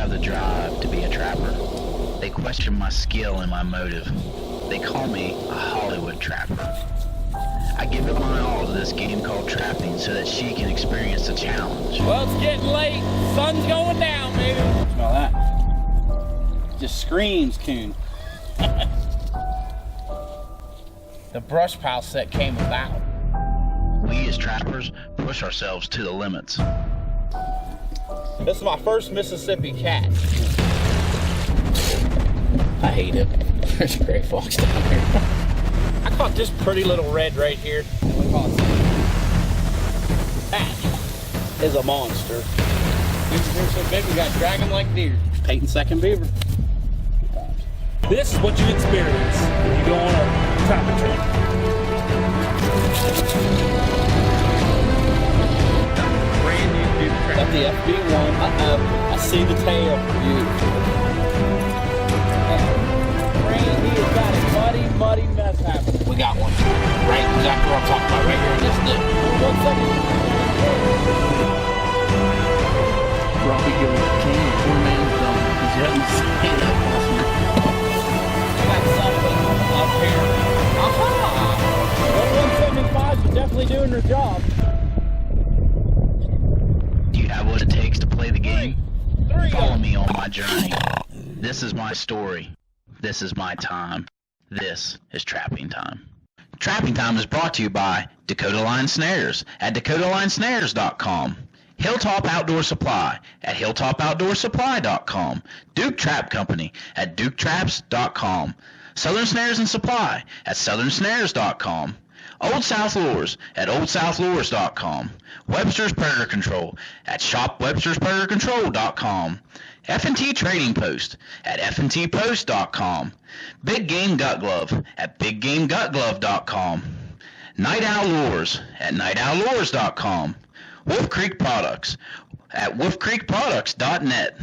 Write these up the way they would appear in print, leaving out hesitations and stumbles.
have the drive to be a trapper. They question my skill and my motive. They call me a Hollywood trapper. I give it my all to this game called trapping so that she can experience the challenge. Well, it's getting late. Sun's going down, baby. Smell that. Just screams coon. The brush pile set came about. We as trappers push ourselves to the limits. This is my first Mississippi cat. I hate it. There's a gray fox down here. I caught this pretty little red right here. We call it that is a monster. They're so big we got to drag them like deer. Peyton second beaver. This is what you experience when you go on a trapper trip. Brand new Duke trap. Got the FB1. I see the tail. Beautiful. Randy has got a muddy mess happening. We got one. Right exactly what I'm talking about. Right here in this dip. 1 second. Robby giving a king. Poor man's done. He's having to say that awesome. Got something up here. Aha! 175 is definitely doing her job. Do you have what it takes to play the game? Three. Follow me on my journey. This is my story. This is my time. This is Trapping Time. Trapping Time is brought to you by Dakota Line Snares at dakotalinesnares.com. Hilltop Outdoor Supply at hilltopoutdoorsupply.com. Duke Trap Company at duketraps.com. Southern Snares and Supply at southernsnares.com. Old South Lures at oldsouthlures.com. Webster's Predator Control at shopwebsterspredatorscontrol.com. F&T Trading Post at fntpost.com. Big Game Gut Glove at biggamegutglove.com. Night Owl Lures at nightowllures.com. Wolf Creek Products at wolfcreekproducts.net.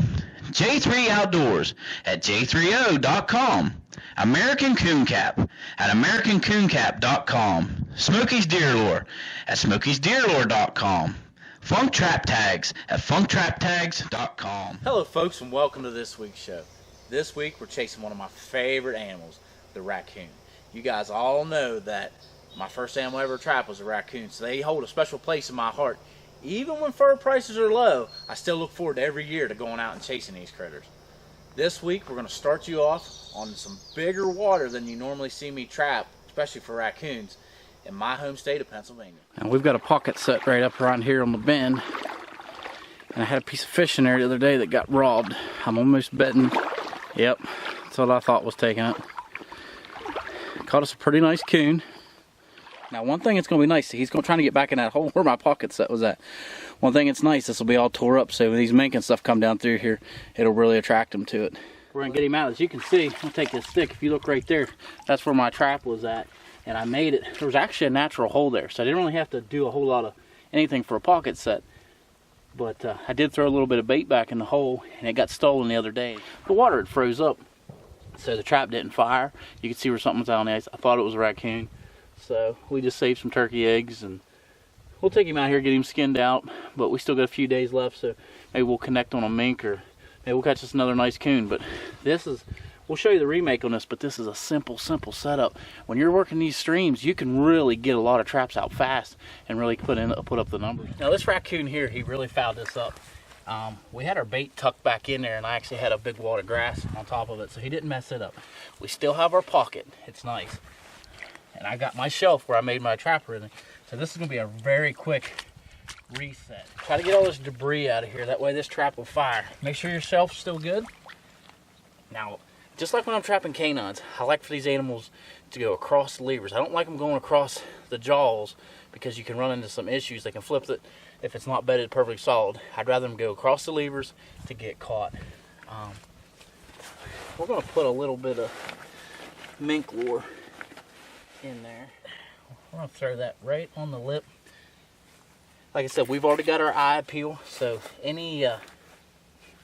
J3 Outdoors at j30.com. American Coon Cap at americancooncap.com. Smokey's Deer Lure at smokiesdeerlure.com. Funk Trap Tags at funktraptags.com. Hello folks and welcome to this week's show. This week we're chasing one of my favorite animals, the raccoon. You guys all know that my first animal I ever trapped was a raccoon, so they hold a special place in my heart. Even when fur prices are low, I still look forward to every year to going out and chasing these critters. This week we're going to start you off on some bigger water than you normally see me trap, especially for raccoons, in my home state of Pennsylvania. And we've got a pocket set right up around here on the bend. And I had a piece of fish in there the other day that got robbed. I'm almost betting, yep, that's what I thought was taking it. Caught us a pretty nice coon. Now one thing it's going to be nice, he's going to try to get back in that hole where my pocket set was at. One thing it's nice, this will be all tore up, so when these mink and stuff come down through here, it'll really attract them to it. We're going to get him out. As you can see, I'll take this stick, if you look right there, that's where my trap was at. And I made it, there was actually a natural hole there, so I didn't really have to do a whole lot of anything for a pocket set. But I did throw a little bit of bait back in the hole, and it got stolen the other day. The water had froze up, so the trap didn't fire. You could see where something was out on the ice. I thought it was a raccoon. So we just saved some turkey eggs, and we'll take him out here, get him skinned out, but we still got a few days left, so maybe we'll connect on a mink, or maybe we'll catch us another nice coon. But this is, we'll show you the remake on this, but this is a simple setup. When you're working these streams, you can really get a lot of traps out fast and really put up the numbers. Now this raccoon here, he really fouled this up. We had our bait tucked back in there, and I actually had a big wad of grass on top of it, so he didn't mess it up. We still have our pocket. It's nice. And I got my shelf where I made my trapper in it. So this is going to be a very quick reset. Try to get all this debris out of here. That way this trap will fire. Make sure your shelf's still good. Now, just like when I'm trapping canines, I like for these animals to go across the levers. I don't like them going across the jaws because you can run into some issues. They can flip it if it's not bedded perfectly solid. I'd rather them go across the levers to get caught. We're going to put a little bit of mink lure in there. We're going to throw that right on the lip. Like I said, we've already got our eye appeal, so any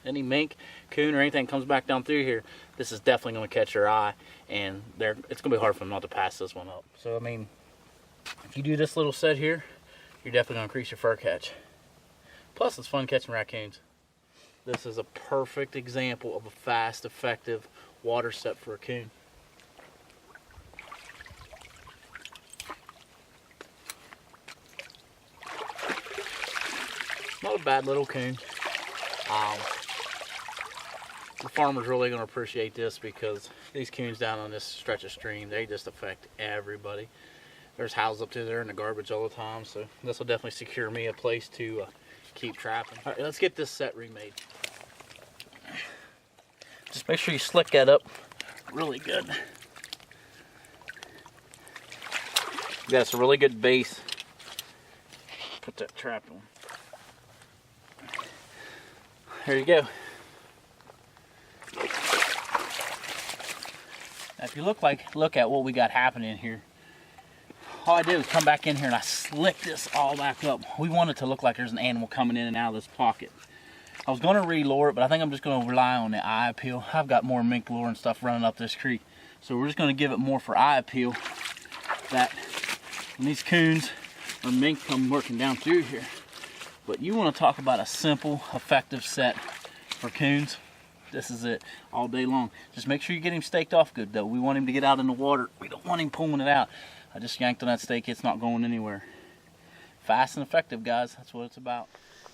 mink, coon, or anything comes back down through here, this is definitely going to catch their eye, and it's going to be hard for them not to pass this one up. So I mean, if you do this little set here, you're definitely going to increase your fur catch. Plus it's fun catching raccoons. This is a perfect example of a fast, effective water set for a coon. Not a bad little coon. The farmer's really going to appreciate this because these coons down on this stretch of stream, they just affect everybody. There's houses up to there in the garbage all the time, so this will definitely secure me a place to keep trapping. All right, let's get this set remade. Just make sure you slick that up really good. That's a really good base. Put that trap on. There you go. Now if you look at what we got happening here, all I did was come back in here and I slicked this all back up. We want it to look like there's an animal coming in and out of this pocket. I was going to re-lure it, but I think I'm just going to rely on the eye appeal. I've got more mink lure and stuff running up this creek, so we're just going to give it more for eye appeal. That when these coons or mink come working down through here. But you want to talk about a simple, effective set for coons. This is it all day long. Just make sure you get him staked off good though. We want him to get out in the water. We don't want him pulling it out. I just yanked on that stake. It's not going anywhere. Fast and effective, guys. That's what it's about.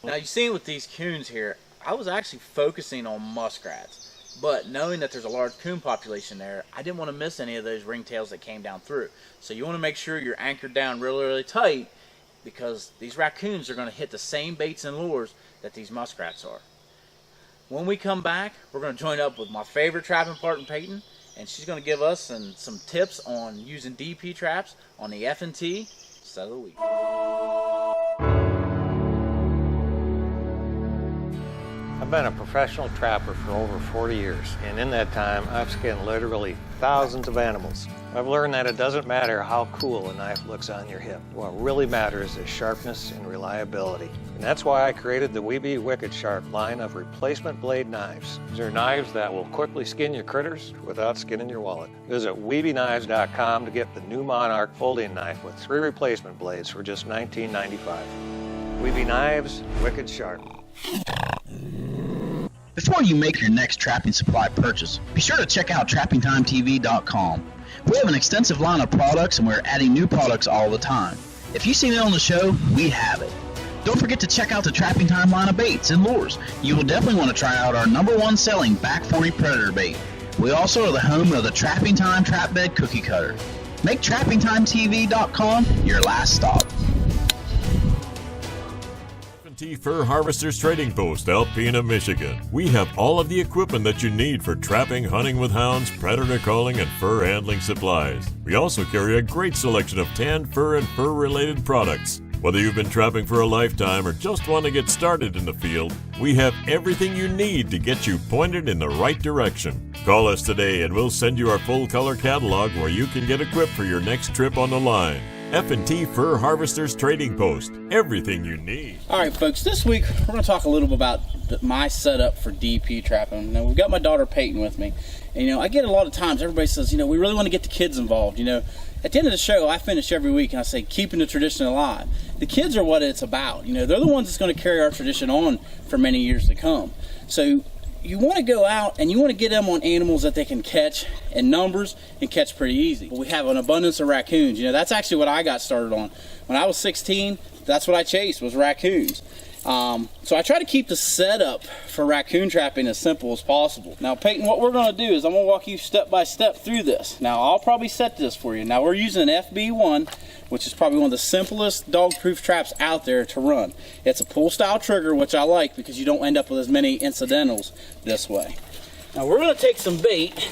Now you see with these coons here, I was actually focusing on muskrats. But knowing that there's a large coon population there, I didn't want to miss any of those ringtails that came down through. So you want to make sure you're anchored down really, really tight, because these raccoons are going to hit the same baits and lures that these muskrats are. When we come back, we're going to join up with my favorite trapping partner, Peyton, and she's going to give us some tips on using DP traps on the F&T set of the week. I've been a professional trapper for over 40 years, and in that time, I've skinned literally thousands of animals. I've learned that it doesn't matter how cool a knife looks on your hip. What really matters is sharpness and reliability. And that's why I created the Weeby Wicked Sharp line of replacement blade knives. These are knives that will quickly skin your critters without skinning your wallet. Visit WeebyKnives.com to get the new Monarch folding knife with 3 replacement blades for just $19.95. Weeby Knives, Wicked Sharp. Before you make your next trapping supply purchase, be sure to check out TrappingTimeTV.com. We have an extensive line of products and we're adding new products all the time. If you've seen it on the show, we have it. Don't forget to check out the Trapping Time line of baits and lures. You will definitely want to try out our #1 selling Back 40 Predator bait. We also are the home of the Trapping Time Trap Bed Cookie Cutter. Make TrappingTimeTV.com your last stop. F&T Fur Harvesters Trading Post, Alpena, Michigan. We have all of the equipment that you need for trapping, hunting with hounds, predator calling, and fur handling supplies. We also carry a great selection of tanned fur and fur-related products. Whether you've been trapping for a lifetime or just want to get started in the field, we have everything you need to get you pointed in the right direction. Call us today and we'll send you our full color catalog where you can get equipped for your next trip on the line. F&T Fur Harvesters Trading Post. Everything you need. All right, folks, this week we're going to talk a little bit about my setup for DP trapping. Now, we've got my daughter Peyton with me. And, I get a lot of times, everybody says, we really want to get the kids involved. At the end of the show, I finish every week and I say, keeping the tradition alive. The kids are what it's about. They're the ones that's going to carry our tradition on for many years to come. So you want to go out and you want to get them on animals that they can catch in numbers and catch pretty easy. We have an abundance of raccoons. That's actually what I got started on. When I was 16, that's what I chased, was raccoons. So I try to keep the setup for raccoon trapping as simple as possible. Now, Peyton, what we're going to do is I'm going to walk you step by step through this. Now, I'll probably set this for you. Now, we're using an FB1, which is probably one of the simplest dog-proof traps out there to run. It's a pull-style trigger, which I like because you don't end up with as many incidentals this way. Now, we're going to take some bait.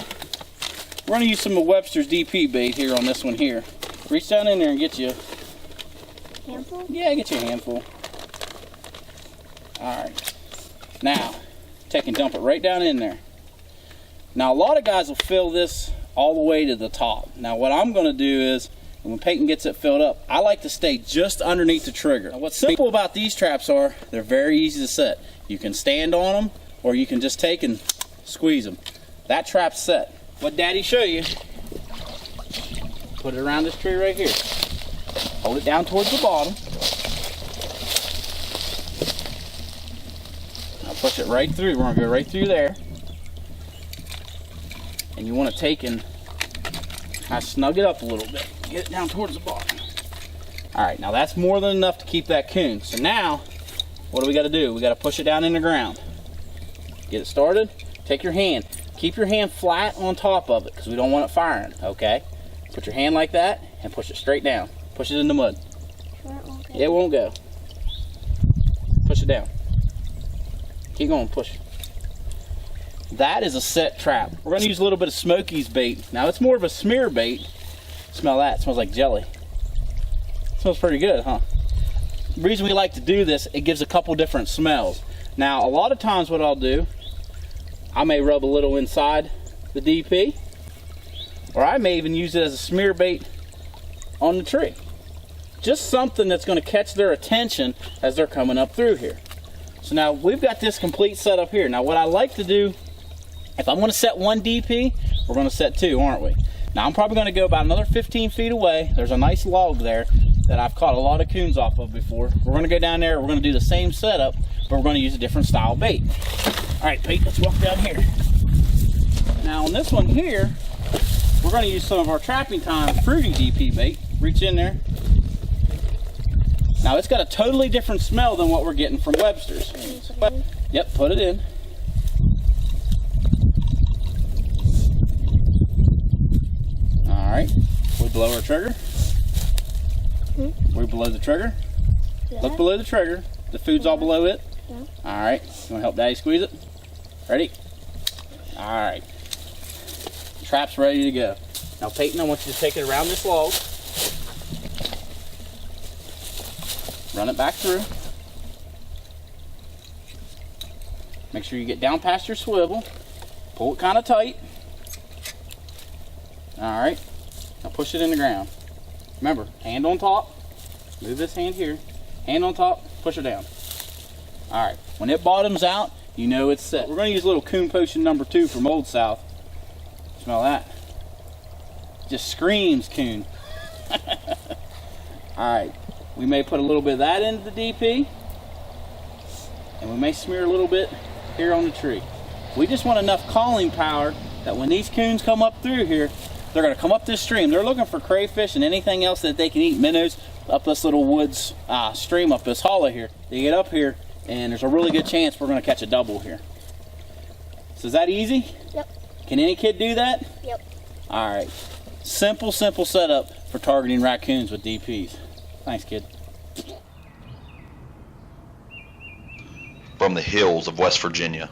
We're going to use some of Webster's DP bait here on this one here. Reach down in there and get you a handful? Yeah, get you a handful. Alright, now take and dump it right down in there. Now a lot of guys will fill this all the way to the top. Now what I'm going to do is, when Peyton gets it filled up, I like to stay just underneath the trigger. Now what's simple about these traps are, they're very easy to set. You can stand on them, or you can just take and squeeze them. That trap's set. What Daddy show you, put it around this tree right here. Hold it down towards the bottom. push it right through. We're gonna go right through there. And you want to take and kind of snug it up a little bit. Get it down towards the bottom. All right, now that's more than enough to keep that coon. So now, what do we got to do? We got to push it down in the ground. Get it started. Take your hand. Keep your hand flat on top of it because we don't want it firing, okay? Put your hand like that and push it straight down. Push it in the mud. Yeah, it won't go. Push it down. Keep going, push. That is a set trap. We're going to use a little bit of Smokey's bait. Now, it's more of a smear bait. Smell that. It smells like jelly. It smells pretty good, huh? The reason we like to do this, it gives a couple different smells. Now, a lot of times what I'll do, I may rub a little inside the DP, or I may even use it as a smear bait on the tree. Just something that's going to catch their attention as they're coming up through here. So now we've got this complete setup here. Now what I like to do, if I'm going to set one DP, we're going to set two, aren't we? Now I'm probably going to go about another 15 feet away. There's a nice log there that I've caught a lot of coons off of before. We're going to go down there, we're going to do the same setup, but we're going to use a different style bait. All right, Pete, let's walk down here. Now on this one here, we're going to use some of our Trapping Time fruity DP bait. Reach in there. Now it's got a totally different smell than what we're getting from Webster's. But, yep, put it in. All right, we blow our trigger. We blow the trigger. Yeah. Look below the trigger. The food's all below it. Yeah. All right, you wanna help Daddy squeeze it? Ready? All right, trap's ready to go. Now Peyton, I want you to take it around this log. Run it back through. Make sure you get down past your swivel. Pull it kind of tight. All right, now push it in the ground. Remember, hand on top. Move this hand here. Hand on top, push it down. All right, when it bottoms out, you know it's set. We're gonna use a little Coon Potion number 2 from Old South. Smell that? Just screams coon. All right, we may put a little bit of that into the DP, and we may smear a little bit here on the tree. We just want enough calling power that when these coons come up through here, they're gonna come up this stream. They're looking for crayfish and anything else that they can eat, minnows, up this little woods stream up this hollow here. They get up here, and there's a really good chance we're gonna catch a double here. So is that easy? Yep. Can any kid do that? Yep. All right. Simple setup for targeting raccoons with DPs. Thanks, kid. From the hills of West Virginia,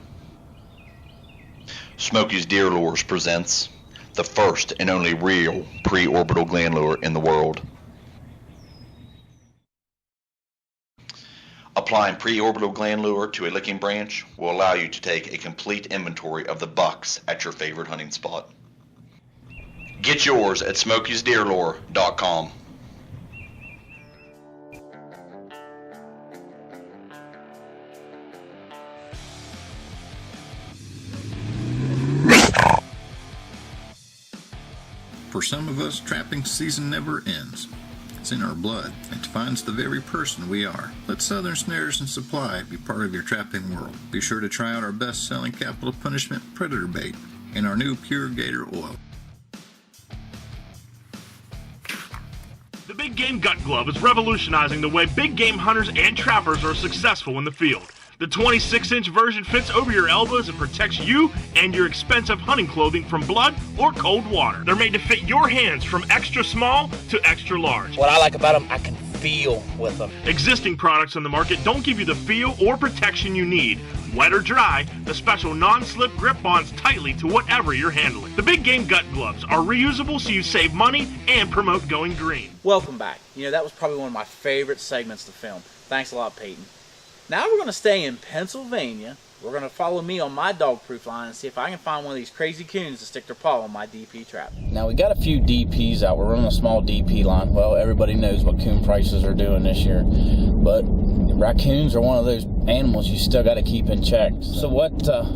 Smokey's Deer Lures presents the first and only real pre-orbital gland lure in the world. Applying pre-orbital gland lure to a licking branch will allow you to take a complete inventory of the bucks at your favorite hunting spot. Get yours at smokiesdeerlure.com. For some of us, trapping season never ends. It's in our blood. It defines the very person we are. Let Southern Snares and Supply be part of your trapping world. Be sure to try out our best-selling capital punishment predator bait and our new Pure Gator Oil. The Big Game Gut Glove is revolutionizing the way big game hunters and trappers are successful in the field. The 26-inch version fits over your elbows and protects you and your expensive hunting clothing from blood or cold water. They're made to fit your hands from extra small to extra large. What I like about them, I can feel with them. Existing products on the market don't give you the feel or protection you need. Wet or dry, the special non-slip grip bonds tightly to whatever you're handling. The Big Game Gut Gloves are reusable so you save money and promote going green. Welcome back. You know, that was probably one of my favorite segments to film. Thanks a lot, Peyton. Now we're going to stay in Pennsylvania. We're going to follow me on my dog-proof line and see if I can find one of these crazy coons to stick their paw on my DP trap. Now we got a few DPs out. We're running a small DP line. Well, everybody knows what coon prices are doing this year, but raccoons are one of those animals you still got to keep in check. So what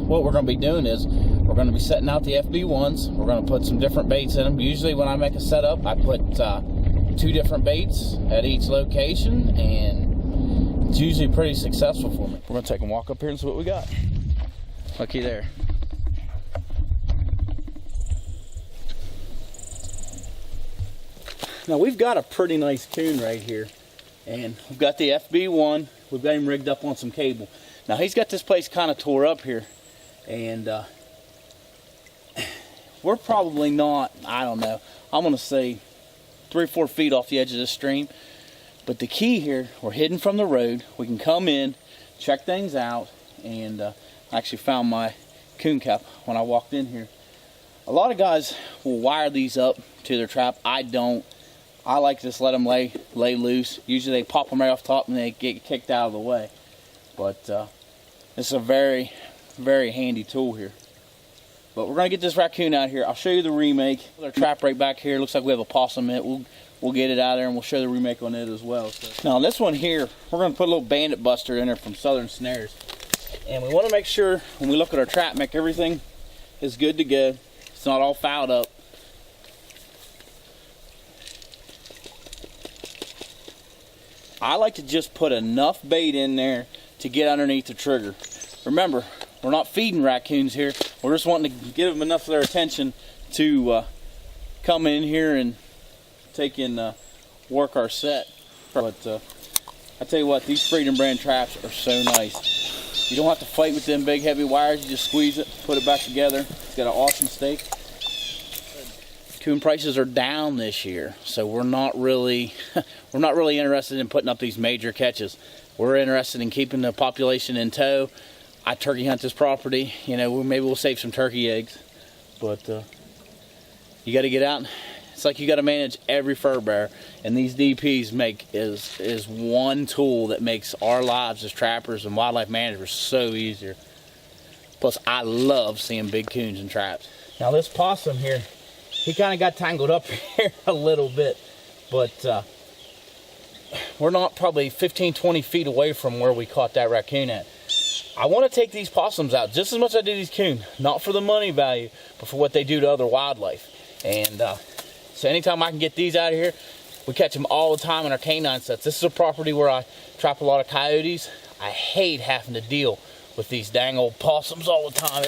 we're going to be doing is we're going to be setting out the FB1s. We're going to put some different baits in them. Usually when I make a setup, I put 2 different baits at each location, and It's usually pretty successful for me. We're gonna take a walk up here and see what we got. Looky there. Now we've got a pretty nice coon right here, and we've got the FB1. We've got him rigged up on some cable. Now he's got this place kind of tore up here, and we're probably not, I don't know, I'm gonna say 3 or 4 feet off the edge of the stream. But the key here, we're hidden from the road. We can come in, check things out, and I actually found my coon cap when I walked in here. A lot of guys will wire these up to their trap. I don't. I like to just let them lay loose. Usually they pop them right off top and they get kicked out of the way. But this is a very, very handy tool here. But we're gonna get this raccoon out here. I'll show you the remake. Our trap right back here. Looks like we have a possum in it. We'll get it out of there and we'll show the remake on it as well. So, now this one here, we're gonna put a little bandit buster in there from Southern Snares. And we wanna make sure when we look at our trap, make everything is good to go. It's not all fouled up. I like to just put enough bait in there to get underneath the trigger. Remember, we're not feeding raccoons here. We're just wanting to give them enough of their attention to come in here and take and work our set. But I tell you what, these Freedom brand traps are so nice. You don't have to fight with them big heavy wires. You just squeeze it, put it back together. It's got an awesome stake. Coon prices are down this year, so we're not really interested in putting up these major catches. We're interested in keeping the population in tow. I turkey hunt this property. You know, maybe we'll save some turkey eggs, but you got to get out. It's like you got to manage every fur bearer, and these DPs is one tool that makes our lives as trappers and wildlife managers so easier. Plus, I love seeing big coons in traps. Now this possum here, he kind of got tangled up here a little bit, but we're not probably 15, 20 feet away from where we caught that raccoon at. I want to take these possums out just as much as I do these coon, not for the money value, but for what they do to other wildlife. And so anytime I can get these out of here, we catch them all the time in our canine sets. This is a property where I trap a lot of coyotes. I hate having to deal with these dang old possums all the time.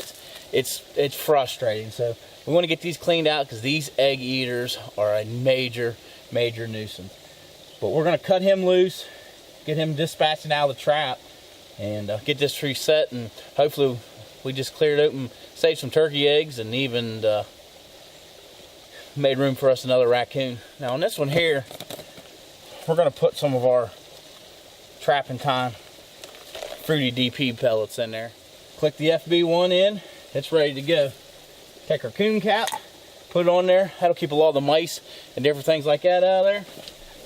It's frustrating. So we want to get these cleaned out because these egg eaters are a major, major nuisance. But we're going to cut him loose, get him dispatching out of the trap, and get this tree set, and hopefully we just cleared it and saved some turkey eggs and even made room for us another raccoon. Now on this one here, we're going to put some of our Trapping Time fruity DP pellets in there. Click the FB1 in, it's ready to go. Take our coon cap, put it on there. That'll keep a lot of the mice and different things like that out of there.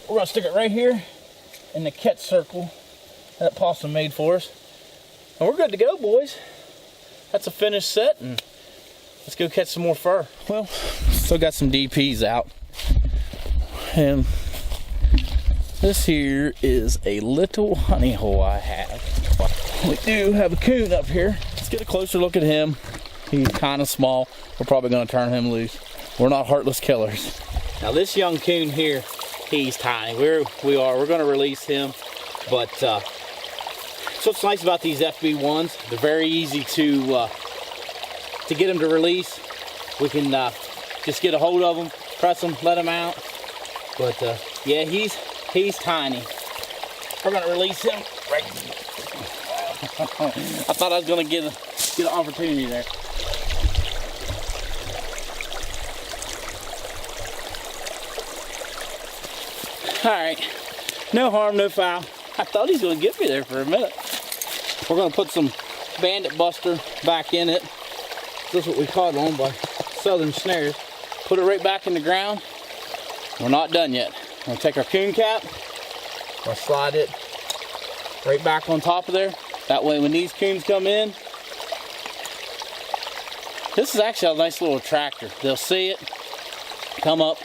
We're going to stick it right here in the catch circle that possum made for us. And we're good to go, boys. That's a finished set, and let's go catch some more fur. Well, still got some DPs out. And this here is a little honey hole I have. We do have a coon up here. Let's get a closer look at him. He's kind of small. We're probably going to turn him loose. We're not heartless killers. Now this young coon here, he's tiny. We're going to release him, but so what's nice about these FB1s, they're very easy to get them to release. We can just get a hold of them, press them, let them out. But yeah, he's tiny. We're gonna release him right. I thought I was gonna get an opportunity there. All right, no harm, no foul. I thought he was gonna get me there for a minute. We're gonna put some Bandit Buster back in it. This is what we caught on by Southern Snares. Put it right back in the ground. We're not done yet. We're gonna take our coon cap. We'll slide it right back on top of there. That way when these coons come in, this is actually a nice little attractor. They'll see it, come up,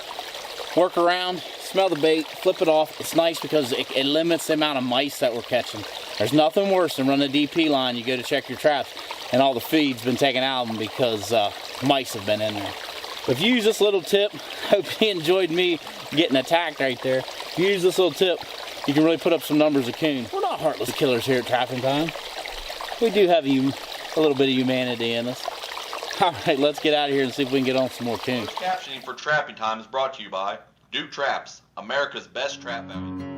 work around, smell the bait, flip it off. It's nice because it limits the amount of mice that we're catching. There's nothing worse than running a DP line. You go to check your traps and all the feed's been taken out of them because mice have been in there. If you use this little tip, hope you enjoyed me getting attacked right there. If you use this little tip, you can really put up some numbers of coon. We're not heartless killers here at Trapping Time. We do have a little bit of humanity in us. All right, let's get out of here and see if we can get on some more coon. Captioning for Trapping Time is brought to you by Duke Traps, America's best trap value.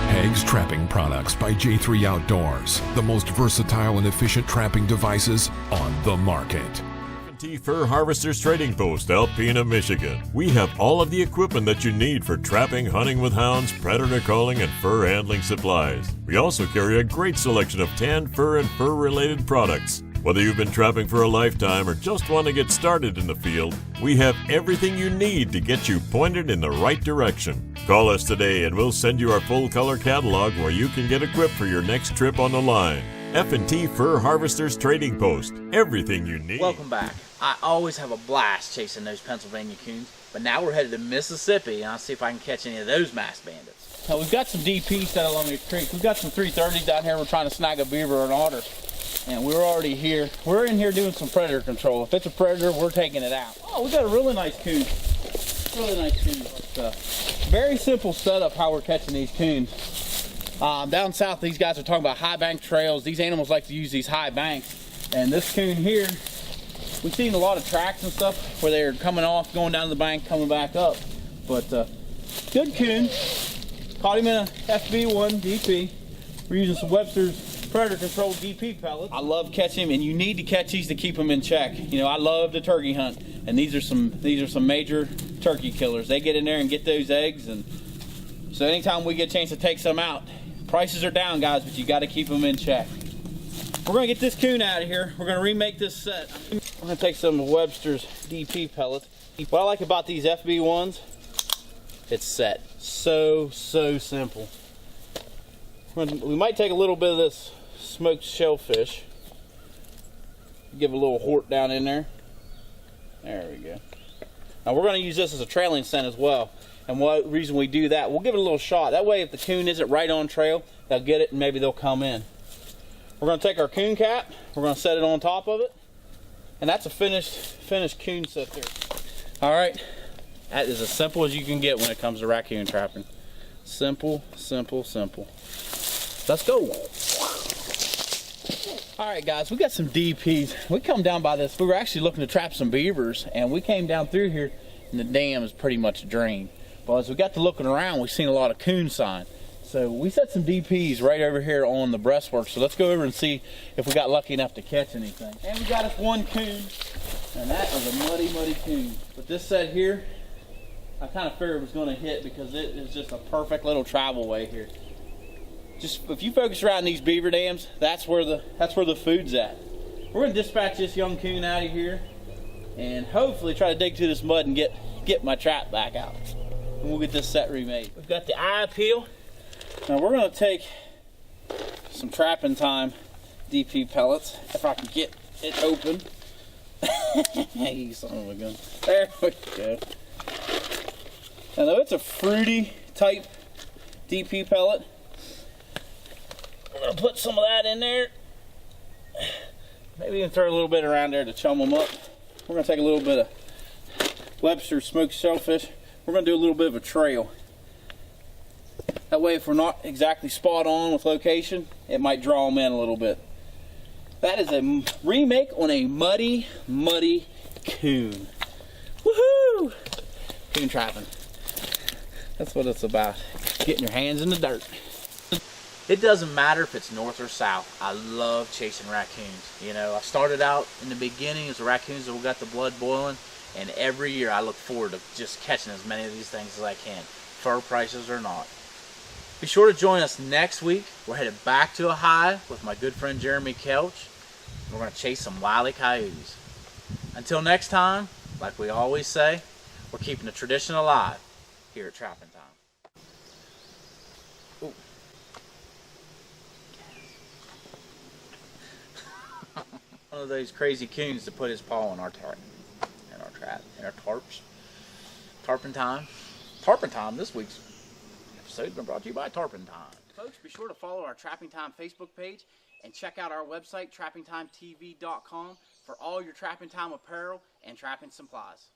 Hags Trapping Products by J3 Outdoors, the most versatile and efficient trapping devices on the market. F&T Fur Harvesters Trading Post, Alpena, Michigan. We have all of the equipment that you need for trapping, hunting with hounds, predator calling, and fur handling supplies. We also carry a great selection of tanned fur and fur-related products. Whether you've been trapping for a lifetime or just want to get started in the field, we have everything you need to get you pointed in the right direction. Call us today and we'll send you our full-color catalog where you can get equipped for your next trip on the line. F&T Fur Harvesters Trading Post. Everything you need. Welcome back. I always have a blast chasing those Pennsylvania coons, but now we're headed to Mississippi, and I'll see if I can catch any of those mass bandits. Now we've got some DPs set along the creek. We've got some 330s down here. We're trying to snag a beaver or an otter. And we're already here. We're in here doing some predator control. If it's a predator, we're taking it out. Oh, we got a really nice coon. Really nice coon. Very simple setup how we're catching these coons. Down south, these guys are talking about high bank trails. These animals like to use these high banks. And this coon here, we've seen a lot of tracks and stuff where they're coming off, going down the bank, coming back up. But good coon. Caught him in a FB1 DP. We're using some Webster's predator control DP pellets. I love catching them, and you need to catch these to keep them in check. You know, I love to turkey hunt, and these are some major turkey killers. They get in there and get those eggs, and so anytime we get a chance to take some out, prices are down, guys, but you got to keep them in check. We're gonna get this coon out of here. We're gonna remake this set. I'm gonna take some of Webster's DP pellets. What I like about these FB1s, it's set. So simple. We might take a little bit of this smoked shellfish, give a little hort down in there. There we go. Now we're going to use this as a trailing scent as well. And what reason we do that, we'll give it a little shot. That way if the coon isn't right on trail, they'll get it and maybe they'll come in. We're going to take our coon cap, we're going to set it on top of it, and that's a finished coon set there. All right, that is as simple as you can get when it comes to raccoon trapping. Simple, simple, simple. Let's go. All right, guys, we got some DPs. We come down by this. We were actually looking to trap some beavers, and we came down through here, and the dam is pretty much drained. But as we got to looking around, we've seen a lot of coon sign. So we set some DPs right over here on the breastwork. So let's go over and see if we got lucky enough to catch anything. And we got us one coon, and that is a muddy coon. But this set here, I kind of figured it was going to hit because it is just a perfect little travel way here. Just if you focus around these beaver dams, that's where the food's at. We're gonna dispatch this young coon out of here and hopefully try to dig through this mud and get my trap back out. And we'll get this set remade. We've got the eye appeal. Now we're gonna take some Trapping Time DP pellets, if I can get it open. Hey, son of a gun. There we go. Now though it's a fruity type DP pellet, we're gonna put some of that in there. Maybe even throw a little bit around there to chum them up. We're gonna take a little bit of Webster's smoked shellfish. We're gonna do a little bit of a trail. That way if we're not exactly spot on with location, it might draw them in a little bit. That is a remake on a muddy coon. Woohoo! Coon trapping. That's what it's about. Getting your hands in the dirt. It doesn't matter if it's north or south. I love chasing raccoons. You know, I started out in the beginning as raccoons that got the blood boiling, and every year I look forward to just catching as many of these things as I can, fur prices or not. Be sure to join us next week. We're headed back to Ohio with my good friend Jeremy Kelch. We're going to chase some wily coyotes. Until next time, like we always say, we're keeping the tradition alive here at Trapping Time. Ooh. One of those crazy coons to put his paw in our trap, in our tarps. Tarpon Time. Tarpon Time, this week's episode's been brought to you by Tarpon Time. Folks, be sure to follow our Trapping Time Facebook page and check out our website, trappingtimetv.com, for all your Trapping Time apparel and trapping supplies.